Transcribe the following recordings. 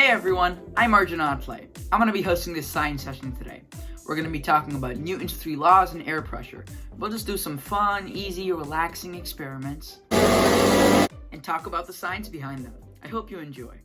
Hey everyone, I'm Arjun. I'm going to be hosting this science session today. We're going to be talking about Newton's 3 laws and air pressure. We'll just do some fun, easy, relaxing experiments and talk about the science behind them. I hope you enjoy.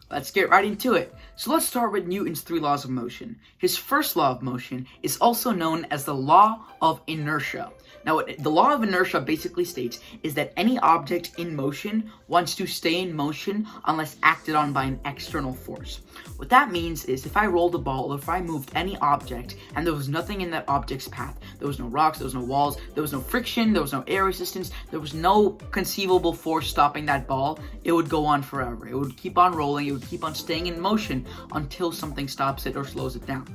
Let's get right into it. So let's start with Newton's 3 laws of motion. His first law of motion is also known as the law of inertia. Now, what the law of inertia basically states is that any object in motion wants to stay in motion unless acted on by an external force. What that means is if I rolled a ball or if I moved any object and there was nothing in that object's path, there was no rocks, there was no walls, there was no friction, there was no air resistance, there was no conceivable force stopping that ball, it would go on forever. It would keep on rolling, it would keep on staying in motion until something stops it or slows it down.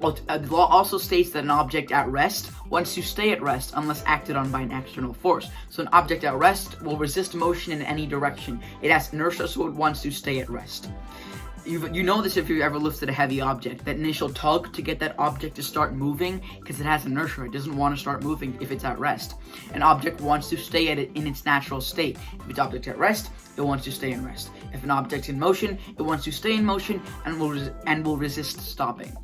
The law also states that an object at rest wants to stay at rest unless acted on by an external force. So an object at rest will resist motion in any direction. It has inertia, so it wants to stay at rest. You know this if you've ever lifted a heavy object, that initial tug to get that object to start moving because it has inertia. It doesn't want to start moving if it's at rest. An object wants to stay at it in its natural state. If it's object at rest, it wants to stay in rest. If an object's in motion, it wants to stay in motion and will resist stopping.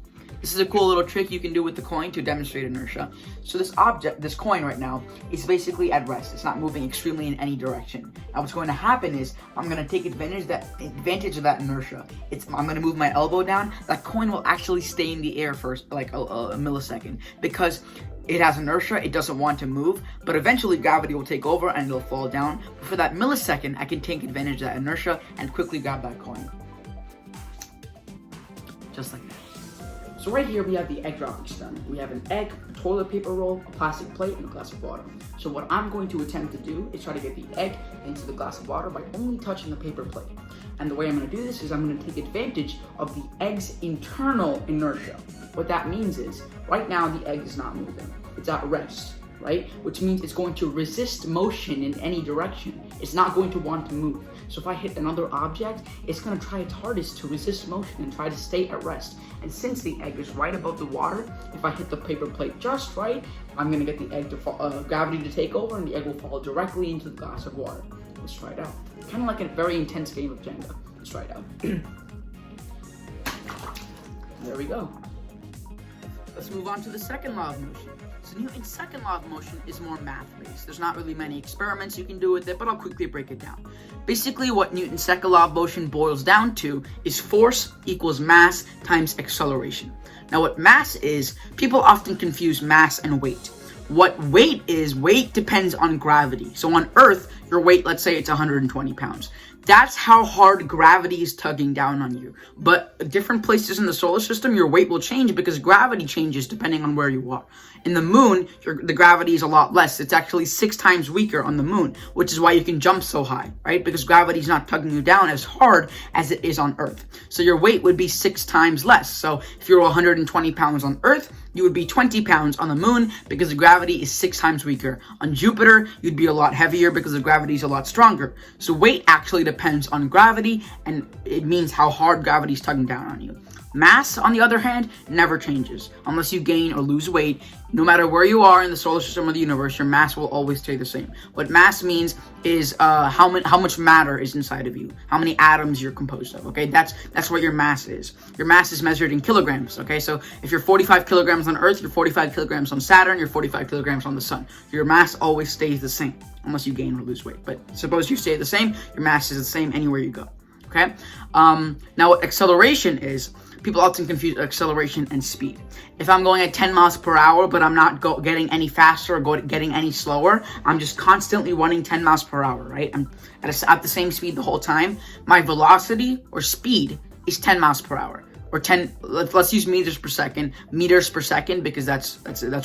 This is a cool little trick you can do with the coin to demonstrate inertia. So this coin right now, is basically at rest. It's not moving extremely in any direction. Now what's going to happen is, I'm going to take advantage of that inertia. I'm going to move my elbow down. That coin will actually stay in the air for like a millisecond. Because it has inertia, it doesn't want to move, but eventually gravity will take over and it'll fall down. But for that millisecond, I can take advantage of that inertia and quickly grab that coin. Just like that. So right here we have the egg drop experiment. We have an egg, a toilet paper roll, a plastic plate, and a glass of water. So what I'm going to attempt to do is try to get the egg into the glass of water by only touching the paper plate. And the way I'm going to do this is I'm going to take advantage of the egg's internal inertia. What that means is, right now the egg is not moving. It's at rest, right? Which means it's going to resist motion in any direction. It's not going to want to move. So if I hit another object, it's going to try its hardest to resist motion and try to stay at rest. And since the egg is right above the water, if I hit the paper plate just right, I'm going to get the egg to fall, gravity to take over, and the egg will fall directly into the glass of water. Let's try it out. Kind of like a very intense game of Jenga. Let's try it out. There we go. Let's move on to the second law of motion. So Newton's second law of motion is more math-based. There's not really many experiments you can do with it, but I'll quickly break it down. Basically, what Newton's second law of motion boils down to is force equals mass times acceleration. Now, what mass is, people often confuse mass and weight. What weight is, weight depends on gravity. So on Earth, your weight, let's say it's 120 pounds. That's how hard gravity is tugging down on you. But different places in the solar system, your weight will change because gravity changes depending on where you are. In the moon, the gravity is a lot less. It's actually 6 times weaker on the moon, which is why you can jump so high, right? Because gravity is not tugging you down as hard as it is on Earth. So your weight would be 6 times less. So if you're 120 pounds on Earth, you would be 20 pounds on the moon because the gravity is 6 times weaker. On Jupiter, you'd be a lot heavier because the gravity is a lot stronger. So weight actually depends on gravity, and it means how hard gravity is tugging down on you. Mass, on the other hand, never changes. Unless you gain or lose weight, no matter where you are in the solar system or the universe, your mass will always stay the same. What mass means is how much matter is inside of you, how many atoms you're composed of, okay? That's what your mass is. Your mass is measured in kilograms, okay? So if you're 45 kilograms on Earth, you're 45 kilograms on Saturn, you're 45 kilograms on the Sun. Your mass always stays the same, unless you gain or lose weight. But suppose you stay the same, your mass is the same anywhere you go, okay? Now what acceleration is, people often confuse acceleration and speed. If I'm going at 10 miles per hour, but I'm not getting any faster or getting any slower, I'm just constantly running 10 miles per hour, right? I'm at the same speed the whole time. My velocity or speed is 10 miles per hour. Or 10, let's use meters per second, because that's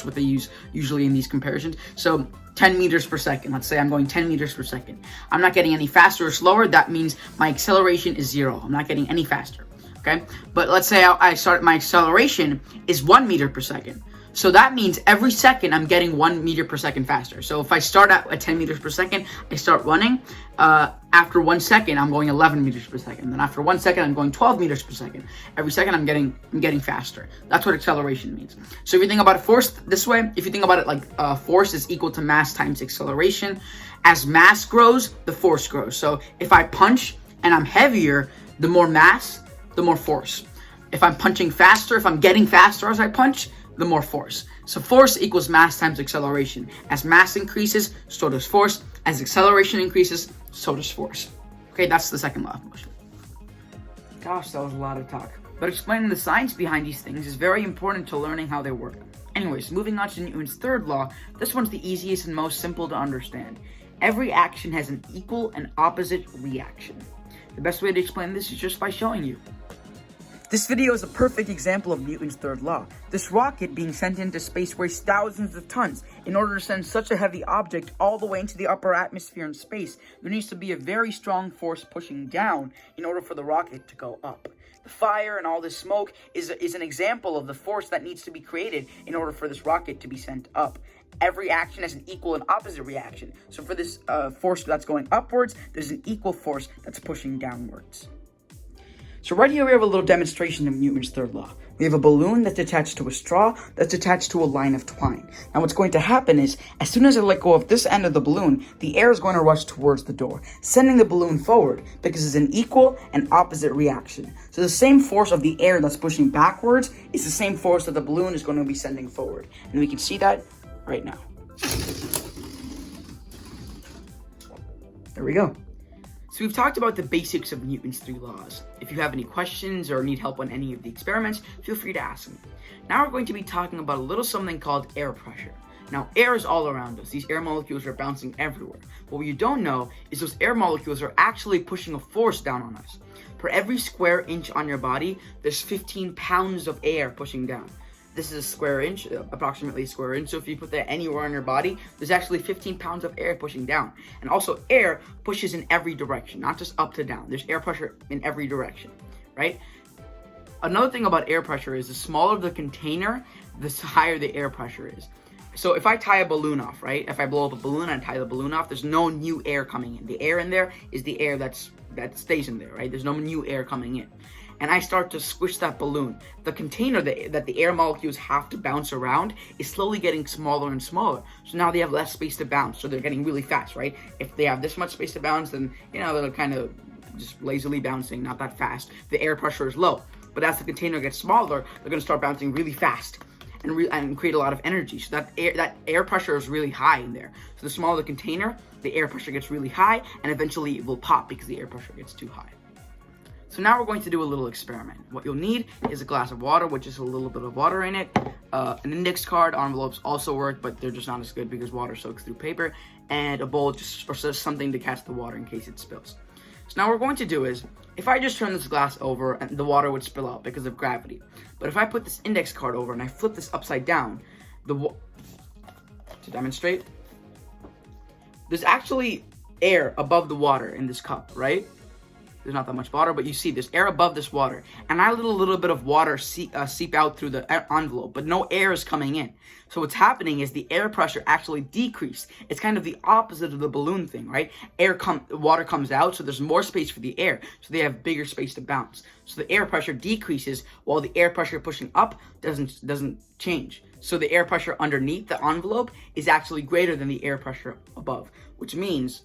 what they use usually in these comparisons. So 10 meters per second, let's say I'm going 10 meters per second. I'm not getting any faster or slower. That means my acceleration is 0. I'm not getting any faster. Okay, but let's say my acceleration is 1 meter per second. So that means every second I'm getting 1 meter per second faster. So if I start at 10 meters per second, I start running. After 1 second, I'm going 11 meters per second. Then after 1 second, I'm going 12 meters per second. Every second I'm getting faster. That's what acceleration means. So if you think about force this way, if you think about it like force is equal to mass times acceleration. As mass grows, the force grows. So if I punch and I'm heavier, The more mass, the more force. If I'm punching faster, if I'm getting faster as I punch, the more force. So force equals mass times acceleration. As mass increases, so does force. As acceleration increases, so does force. Okay, that's the second law of motion. Gosh, that was a lot of talk. But explaining the science behind these things is very important to learning how they work. Anyways, moving on to Newton's third law, this one's the easiest and most simple to understand. Every action has an equal and opposite reaction. The best way to explain this is just by showing you. This video is a perfect example of Newton's third law. This rocket being sent into space weighs thousands of tons. In order to send such a heavy object all the way into the upper atmosphere in space, there needs to be a very strong force pushing down in order for the rocket to go up. The fire and all this smoke is an example of the force that needs to be created in order for this rocket to be sent up. Every action has an equal and opposite reaction. So for this force that's going upwards, there's an equal force that's pushing downwards. So right here we have a little demonstration of Newton's third law. We have a balloon that's attached to a straw that's attached to a line of twine. Now what's going to happen is, as soon as I let go of this end of the balloon, the air is going to rush towards the door, sending the balloon forward because it's an equal and opposite reaction. So the same force of the air that's pushing backwards is the same force that the balloon is going to be sending forward. And we can see that right now. There we go. So we've talked about the basics of Newton's three laws. If you have any questions or need help on any of the experiments, feel free to ask me. Now we're going to be talking about a little something called air pressure. Now air is all around us. These air molecules are bouncing everywhere. But what you don't know is those air molecules are actually pushing a force down on us. For every square inch on your body, there's 15 pounds of air pushing down. This is a square inch, approximately a square inch. So if you put that anywhere on your body, there's actually 15 pounds of air pushing down. And also air pushes in every direction, not just up to down. There's air pressure in every direction, right? Another thing about air pressure is the smaller the container, the higher the air pressure is. So if I tie a balloon off, right? If I blow up a balloon and tie the balloon off, there's no new air coming in. The air in there is the air that stays in there, right? There's no new air coming in. And I start to squish that balloon. The container that the air molecules have to bounce around is slowly getting smaller and smaller. So now they have less space to bounce, so they're getting really fast, right? If they have this much space to bounce, then, they're kind of just lazily bouncing, not that fast. The air pressure is low. But as the container gets smaller, they're going to start bouncing really fast and create a lot of energy. So that air pressure is really high in there. So the smaller the container, the air pressure gets really high, and eventually it will pop because the air pressure gets too high. So now we're going to do a little experiment. What you'll need is a glass of water with just a little bit of water in it. An index card, envelopes also work, but they're just not as good because water soaks through paper. And a bowl or just something to catch the water in case it spills. So now what we're going to do is, if I just turn this glass over, and the water would spill out because of gravity. But if I put this index card over and I flip this upside down, to demonstrate, there's actually air above the water in this cup, right? There's not that much water, but you see there's air above this water. And I let a little bit of water seep out through the envelope, but no air is coming in. So what's happening is the air pressure actually decreased. It's kind of the opposite of the balloon thing, right? Water comes out, so there's more space for the air. So they have bigger space to bounce. So the air pressure decreases while the air pressure pushing up doesn't change. So the air pressure underneath the envelope is actually greater than the air pressure above, which means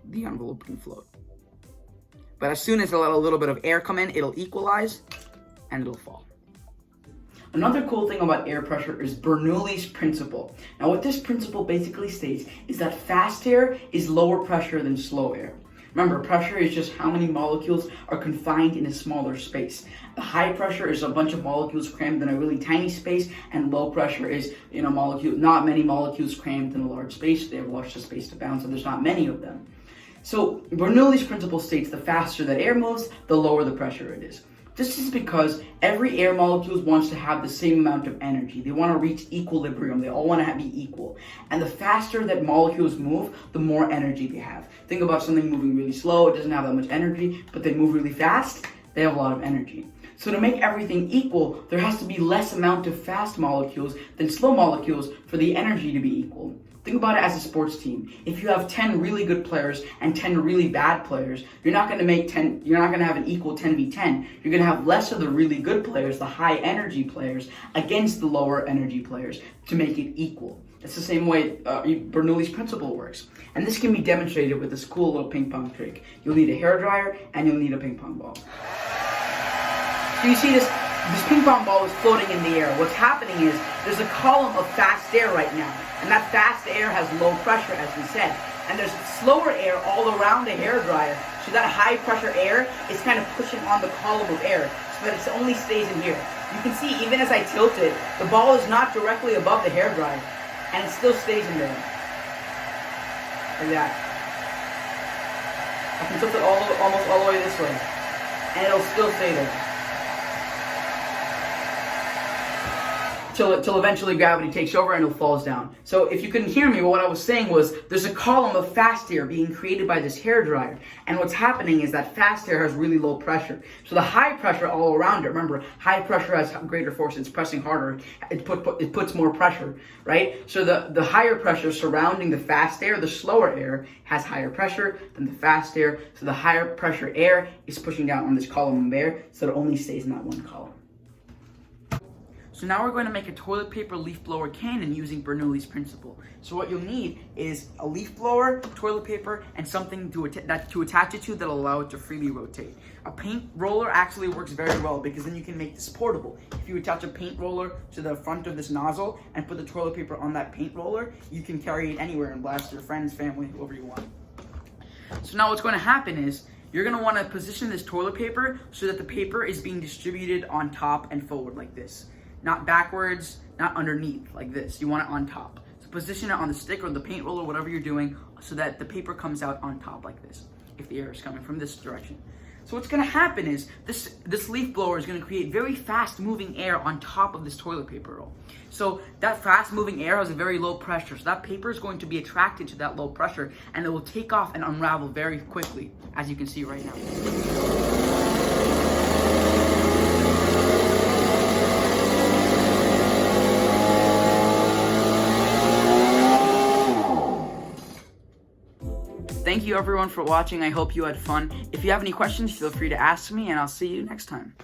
the envelope can float. But as soon as I let a little bit of air come in, it'll equalize and it'll fall. Another cool thing about air pressure is Bernoulli's principle. Now what this principle basically states is that fast air is lower pressure than slow air. Remember, pressure is just how many molecules are confined in a smaller space. The high pressure is a bunch of molecules crammed in a really tiny space, and low pressure is not many molecules crammed in a large space. They have lots of space to bounce, so there's not many of them. So Bernoulli's principle states the faster that air moves, the lower the pressure it is. This is because every air molecule wants to have the same amount of energy. They want to reach equilibrium. They all want to be equal. And the faster that molecules move, the more energy they have. Think about something moving really slow. It doesn't have that much energy, but they move really fast. They have a lot of energy. So to make everything equal, there has to be less amount of fast molecules than slow molecules for the energy to be equal. Think about it as a sports team. If you have 10 really good players and 10 really bad players, you're not going to have an equal 10v10. You're going to have less of the really good players, the high energy players, against the lower energy players to make it equal. It's the same way Bernoulli's principle works. And this can be demonstrated with this cool little ping pong trick. You'll need a hairdryer and you'll need a ping pong ball. So you see this ping pong ball is floating in the air. What's happening is there's a column of fast air right now. And that fast air has low pressure, as we said. And there's slower air all around the hairdryer. So that high pressure air is kind of pushing on the column of air so that it only stays in here. You can see even as I tilt it, the ball is not directly above the hairdryer. And it still stays in there. Like that. I can tilt it almost all the way this way. And it'll still stay there. Till eventually gravity takes over and it falls down. So if you couldn't hear me, what I was saying was there's a column of fast air being created by this hairdryer. And what's happening is that fast air has really low pressure. So the high pressure all around it, remember, high pressure has greater force, it's pressing harder, it puts more pressure, right? So the higher pressure surrounding the fast air, the slower air, has higher pressure than the fast air. So the higher pressure air is pushing down on this column of air, so it only stays in that one column. So now we're going to make a toilet paper leaf blower cannon using Bernoulli's principle. So what you'll need is a leaf blower, toilet paper, and something to attach it to that'll allow it to freely rotate. A paint roller actually works very well because then you can make this portable. If you attach a paint roller to the front of this nozzle and put the toilet paper on that paint roller, you can carry it anywhere and blast your friends, family, whoever you want. So now what's going to happen is you're going to want to position this toilet paper so that the paper is being distributed on top and forward like this. Not backwards, not underneath, like this. You want it on top. So position it on the stick or the paint roller, whatever you're doing, so that the paper comes out on top like this, if the air is coming from this direction. So what's gonna happen is, this leaf blower is gonna create very fast moving air on top of this toilet paper roll. So that fast moving air has a very low pressure, so that paper is going to be attracted to that low pressure, and it will take off and unravel very quickly, as you can see right now. Thank you everyone for watching. I hope you had fun. If you have any questions, feel free to ask me, and I'll see you next time.